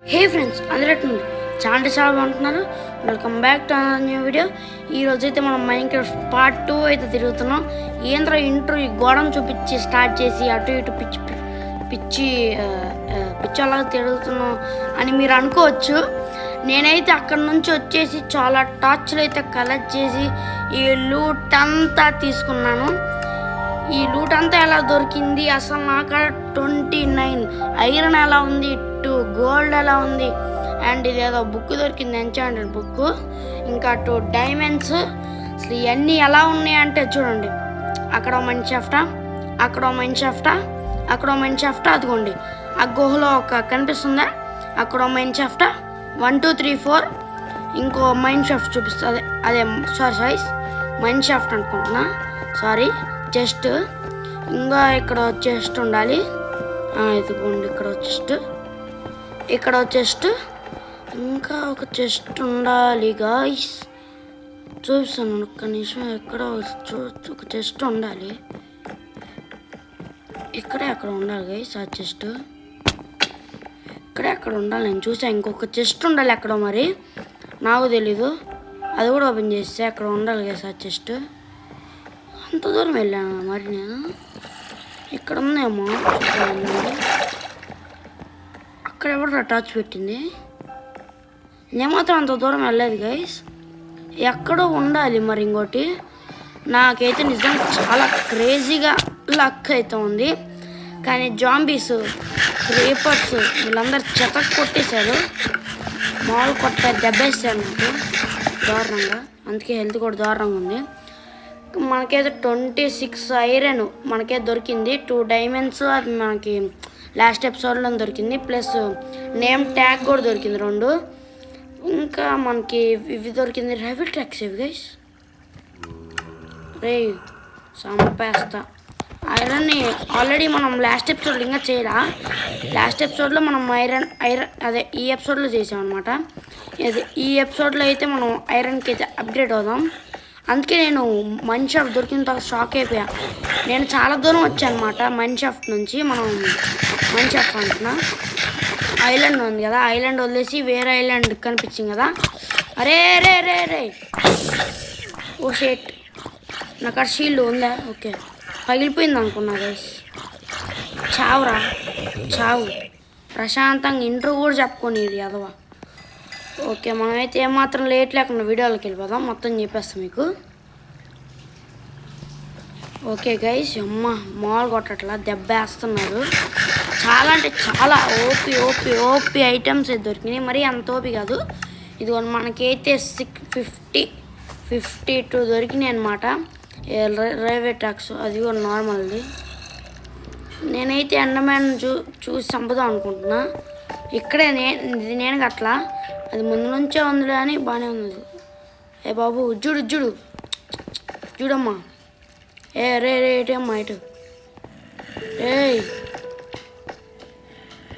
హే friends, అందరూ చాలా బాగుంటున్నారు. Welcome back to new video. ఈరోజు అయితే మనం మైన్క్రాఫ్ట్ పార్ట్ 2 అయితే తిరుగుతున్నాం. ఏంద్ర ఇంట్రో ఈ గోడను చూపించి స్టార్ట్ చేసి అటు ఇటు పిచ్చలాగా తిరుగుతున్నాం అని మీరు అనుకోవచ్చు. నేనైతే అక్కడ నుంచి వచ్చేసి చాలా టార్చ్లు అయితే కలెక్ట్ చేసి ఈ లూట్ అంతా తీసుకున్నాను. ఈ లూట్ అంతా ఎలా దొరికింది, అసలు నాకు 29 ఐరన్ ఎలా ఉంది, 2 గోల్డ్ ఎలా ఉంది, అండ్ ఇది ఏదో బుక్ దొరికింది, ఎన్చాంటెడ్ బుక్, ఇంకా 2 డైమండ్స్. అసలు ఇవన్నీ ఎలా ఉన్నాయి అంటే చూడండి, అక్కడ మైన్ షాఫ్టా, అక్కడ మైన్ షాఫ్టా, అక్కడ మైన్ షాఫ్టా, అదిగోండి ఆ గుహలో ఒక కనిపిస్తుందా, అక్కడ మైన్ షాఫ్టా 1 2 3 4, ఇంకో మైన్ షాఫ్ట్ చూపిస్తుంది, అదే సారీ మైన్ షాఫ్ట్ అనుకుంటున్నా, సారీ చెస్ట్. ఇంకా ఇక్కడ చెస్ట్ ఉండాలి, ఇదిగోండి ఇక్కడ చెస్ట్, ఇక్కడ చెస్ట్, ఇంకా ఒక చెస్ట్ ఉండాలి గాయ్స్. చూపిస్తాను ఒక్క నిమిషం. ఎక్కడ ఒక చెస్ట్ ఉండాలి, ఇక్కడే అక్కడ ఉండాలి గైస్. ఆ చెస్ట్ ఇక్కడే అక్కడ ఉండాలి, నేను చూసాను. ఇంకొక చెస్ట్ ఉండాలి ఎక్కడో, మరి నాకు తెలీదు. అది కూడా ఓపెన్ చేస్తే అక్కడ ఉండాలి గైస్ ఆ చెస్ట్. అంత దూరం వెళ్ళాను మరి నేను. ఇక్కడ ఉందేమో, అక్కడ ఎవరు టార్చ్ పెట్టింది. నేను మాత్రం అంత దూరం వెళ్ళలేదు గైస్, ఎక్కడో ఉండాలి మరి ఇంకోటి. నాకైతే నిజంగా చాలా క్రేజీగా లక్ అయితే ఉంది. కానీ జాంబీస్, క్రీపర్స్ వీళ్ళందరూ చెత్త కొట్టేశారు, మామూలు కొట్ట దెబ్బేస్తారు నాకు దారుణంగా. అందుకే హెల్త్ కూడా దారుణంగా ఉంది. మనకైతే 26 ఐరన్ మనకే దొరికింది, 2 డైమండ్స్ అది మనకి లాస్ట్ ఎపిసోడ్లో దొరికింది, ప్లస్ నేమ్ ట్యాగ్ కూడా దొరికింది 2. ఇంకా మనకి ఇవి దొరికింది, రైఫిల్ ట్యాక్స్ ఇవి గైస్. రే సంపేస్తా ఐరన్ని. ఆల్రెడీ మనం లాస్ట్ ఎపిసోడ్ ఇంకా చేయరా, లాస్ట్ ఎపిసోడ్లో మనం ఐరన్ అదే ఈ ఎపిసోడ్లో చేసామన్నమాట. ఈ ఎపిసోడ్లో అయితే మనం ఐరన్కి అయితే అప్గ్రేడ్ అవుదాం. అందుకే నేను మైన్ షాఫ్ట్ దొరికిన తర్వాత షాక్ అయిపోయా. నేను చాలా దూరం వచ్చాను అనమాట మైన్ షాఫ్ట్ నుంచి. మనం మైన్ షాఫ్ట్ అంటున్నా, ఐలాండ్ ఉంది కదా, ఐలాండ్ వదిలేసి వేరే ఐలాండ్ కనిపించింది కదా. అరే రే రే రే ఓ షేట్, నాకు ఆ షీల్డ్ ఉందా? ఓకే, పగిలిపోయింది అనుకున్నా గైస్. చావురా చావు, ప్రశాంతంగా ఇంట్రో కూడా చెప్పుకొని అదవా. ఓకే, మనమైతే ఏమాత్రం లేట్ లేకుండా వీడియోలోకి వెళ్ళిపోదాం, మొత్తం చెప్పేస్తాం మీకు. ఓకే గైస్, అమ్మ మాల్ కొట్టట్లా దెబ్బేస్తున్నారు. చాలా అంటే చాలా ఓపి ఐటమ్స్ అయితే దొరికినాయి, మరీ అంత ఓపి కాదు. ఇది మనకైతే 52 దొరికినాయి అనమాట. రైల్వే ట్రాక్స్ అది కూడా నార్మల్ది. నేనైతే ఎండర్మ్యాన్ చూసి చంపుదాం అనుకుంటున్నా. ఇక్కడే ఇది నేను గట్లా, అది ముందు నుంచే ఉంది అని బాగానే ఉంది. ఏ బాబు చూడమ్మా, ఏ రే ఏటమ్మా ఇటు, ఏ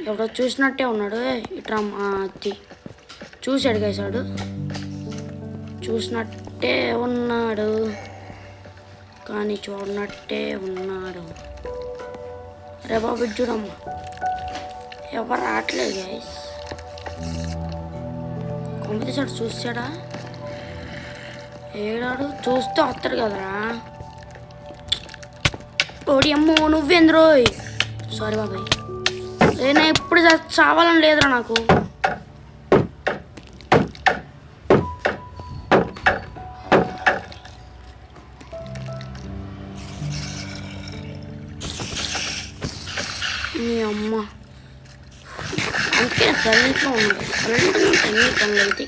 ఎవడో చూసినట్టే ఉన్నాడు. ఇట్రమ్మా, అది చూశాడు గైసాడు, చూసినట్టే ఉన్నాడు కానీ చూడనట్టే ఉన్నాడు. రే బాబు చూడమ్మా, ఎవరు రావట్లేదు గైస్. కొంపతీసాడు చూసాడా, ఏడాడు చూస్తే వస్తాడు కదరా. ఓడి అమ్మో, నువ్వేంద్రోయ్. సారీ బాబాయ్, నేను ఎప్పుడు చావాలని లేదురా నాకు. మీ అమ్మ, అందుకే సైలెంట్లో ఉన్నాడు. సైలెంట్గా ఉంటాయి పనులు అయితే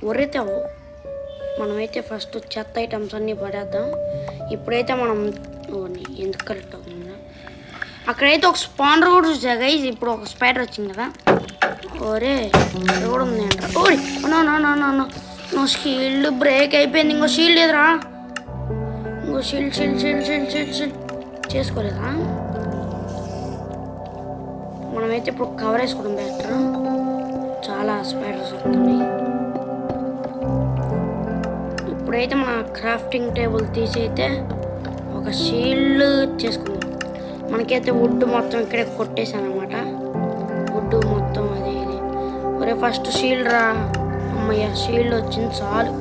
ఒరైతే అవ్వవు. మనమైతే ఫస్ట్ చెత్త ఐటమ్స్ అన్నీ పడేద్దాం. ఇప్పుడైతే మనం ఎందుకు కరెక్ట్ అవుతుందా, అక్కడైతే ఒక స్పాండర్ కూడా చూసా గైస్. ఇప్పుడు ఒక స్పైడర్ వచ్చింది కదా. ఓరే కూడా ఉంది అంట. ఓరి నో షీల్డ్ బ్రేక్ అయిపోయింది. ఇంకో షీల్డ్ లేదురా, ఇంకో షీల్డ్ చేసుకోలేదా. మనమైతే ఇప్పుడు కవర్ వేసుకోవడం బెటర్, చాలా స్పైడర్స్ వస్తున్నాయి. ఇప్పుడైతే మన క్రాఫ్టింగ్ టేబుల్ తీసి అయితే ఒక షీల్డ్ చేసుకుందాం. మనకైతే వుడ్ మొత్తం ఇక్కడే కొట్టేసాను అనమాట. వుడ్ మొత్తం అది ఇది. ఒరే ఫస్ట్ షీల్డ్ రా. అమ్మయ్య షీల్డ్ వచ్చింది చాలు.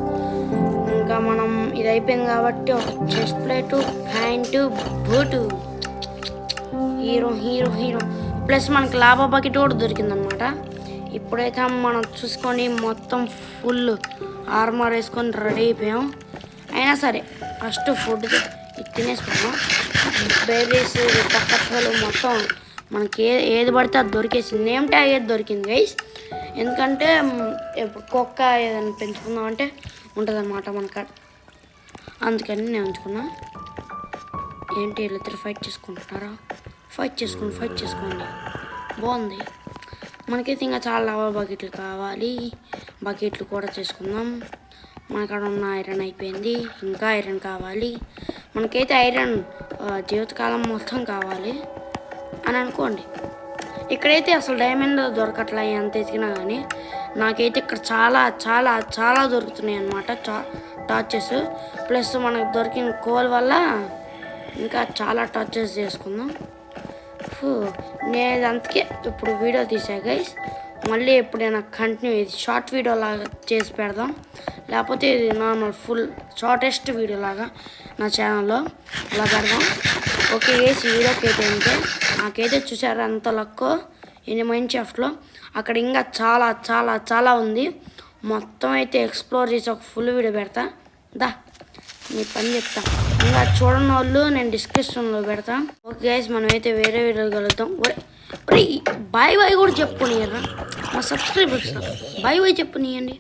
ఇంకా మనం ఇది అయిపోయింది కాబట్టి ఒక chest plate, pant, boot, hero hero hero plus మనకి లాభా బకెట్ కూడా దొరికిందనమాట. ఇప్పుడైతే మనం చూసుకొని మొత్తం ఫుల్ ఆర్మర్ వేసుకొని రెడీ అయిపోయాం. అయినా సరే ఫస్ట్ ఫుడ్ తినేసుకున్నాం. బెర్రీస్ పక్కలు మొత్తం మనకి ఏది పడితే అది దొరికేసింది. నేమ్ ట్యాగ్ ఏది దొరికింది గైస్. ఎందుకంటే ఇప్పుడు కుక్క ఏదైనా పెంచుకుందాం అంటే ఉంటుంది అన్నమాట మనకు. అందుకని నేను ఉంచుకున్నా. ఏంటి వీళ్ళిద్దరు ఫైట్ చేసుకుంటున్నారా? ఫైట్ చేసుకోండి. బాగుంది. మనకైతే ఇంకా చాలా లావా బకెట్లు కావాలి. బకెట్లు కూడా చేసుకుందాం. మనకాడ ఉన్న ఐరన్ అయిపోయింది. ఇంకా ఐరన్ కావాలి. మనకైతే ఐరన్ జీవితకాలం మొత్తం కావాలి అని అనుకోండి. ఇక్కడైతే అసలు డైమండ్ దొరకట్లే ఎంత ఎతికినా కానీ. నాకైతే ఇక్కడ చాలా చాలా చాలా దొరుకుతున్నాయి అన్నమాట టార్చెస్. ప్లస్ మనకు దొరికిన కోల్ వల్ల ఇంకా చాలా టార్చెస్ చేసుకుందాం. నేను అందుకే ఇప్పుడు వీడియో తీసా గైస్. మళ్ళీ ఎప్పుడైనా కంటిన్యూ ఇది షార్ట్ వీడియో లాగా చేసి పెడదాం. లేకపోతే ఇది నార్మల్ ఫుల్ షార్టెస్ట్ వీడియో లాగా నా ఛానల్లో అలా పెడదాం. ఓకే గైస్, వీడియోకి అయితే అంటే నాకైతే చూసారా అంత లక్కో ఇది మైండ్ షాఫ్ట్లో. అక్కడ ఇంకా చాలా చాలా చాలా ఉంది. మొత్తం అయితే ఎక్స్ప్లోర్ చేసి ఒక ఫుల్ వీడియో పెడతా. దా నీ పని చెప్తా. ఇంకా చూడని వాళ్ళు నేను డిస్క్రిప్షన్లో పెడతా. ఓకే గైస్, మనం అయితే వేరే వీడియో కలుగుతాం. బాయ్ బాయ్ కూడా చెప్పుకోనియరా మా సబ్స్క్రైబర్స్. బాయ్ బాయ్ చెప్పనియండి.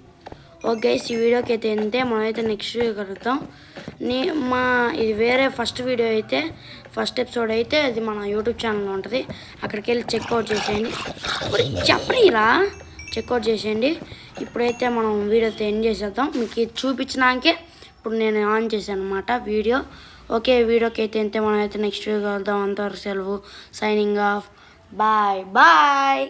ఓకే గైస్, ఈ వీడియోకి అయితే అంతే. మనమైతే నెక్స్ట్ వీడియో కలుగుతాం. ఇది వేరే ఫస్ట్ వీడియో అయితే ఫస్ట్ ఎపిసోడ్ అయితే అది మన యూట్యూబ్ ఛానల్లో ఉంటుంది. అక్కడికి వెళ్ళి చెక్అవుట్ చేసేయండి. చెప్పనీరా చెక్అవుట్ చేసేయండి. ఇప్పుడైతే మనం వీడియో అయితే ఎండ్ చేసేద్దాం. మీకు ఇది చూపించినాకే ఇప్పుడు నేను ఆన్ చేశాను అనమాట వీడియో. ఓకే, వీడియోకి అయితే అంతే. మనం అయితే నెక్స్ట్ వీడియో కలుద్దాం. అంతవరకు సెలవు. Signing off. Bye bye.